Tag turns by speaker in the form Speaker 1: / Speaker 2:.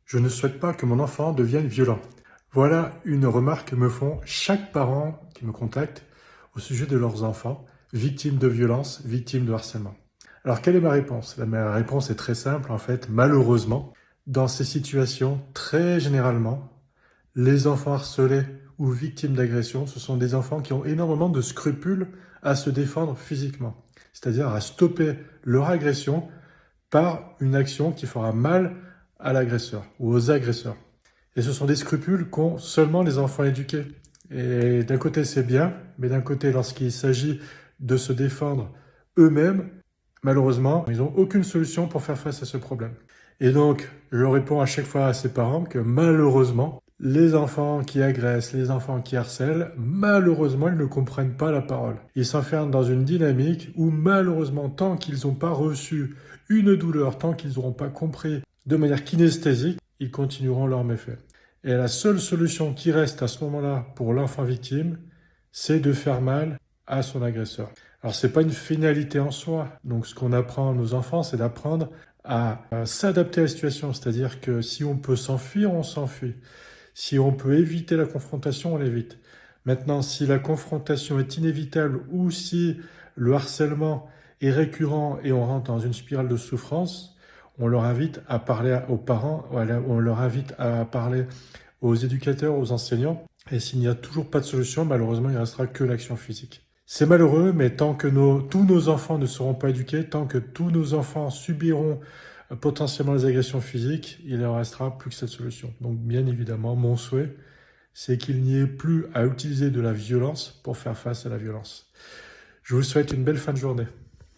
Speaker 1: Je ne souhaite pas que mon enfant devienne violent. Voilà une remarque que me font chaque parent qui me contacte au sujet de leurs enfants, victimes de violences, victimes de harcèlement. Alors, quelle est ma réponse? Ma réponse est très simple, en fait. Malheureusement, dans ces situations, très généralement, les enfants harcelés ou victimes d'agression, ce sont des enfants qui ont énormément de scrupules à se défendre physiquement, c'est-à-dire à stopper leur agression par une action qui fera mal à l'agresseur ou aux agresseurs. Et ce sont des scrupules qu'ont seulement les enfants éduqués. Et d'un côté, c'est bien, mais d'un côté, lorsqu'il s'agit de se défendre eux-mêmes, malheureusement, ils n'ont aucune solution pour faire face à ce problème. Et donc, je réponds à chaque fois à ces parents que malheureusement, les enfants qui agressent, les enfants qui harcèlent, malheureusement, ils ne comprennent pas la parole. Ils s'enferment dans une dynamique où malheureusement, tant qu'ils n'ont pas reçu une douleur, tant qu'ils n'auront pas compris de manière kinesthésique, ils continueront leurs méfaits. Et la seule solution qui reste à ce moment-là pour l'enfant victime, c'est de faire mal à son agresseur. Alors, ce n'est pas une finalité en soi. Donc, ce qu'on apprend à nos enfants, c'est d'apprendre à s'adapter à la situation. C'est-à-dire que si on peut s'enfuir, on s'enfuit. Si on peut éviter la confrontation, on l'évite. Maintenant, si la confrontation est inévitable ou si le harcèlement est récurrent et on rentre dans une spirale de souffrance, on leur invite à parler aux parents, on leur invite à parler aux éducateurs, aux enseignants. Et s'il n'y a toujours pas de solution, malheureusement, il ne restera que l'action physique. C'est malheureux, mais tant que tous nos enfants ne seront pas éduqués, tant que tous nos enfants subiront potentiellement les agressions physiques, il ne restera plus que cette solution. Donc bien évidemment, mon souhait, c'est qu'il n'y ait plus à utiliser de la violence pour faire face à la violence. Je vous souhaite une belle fin de journée.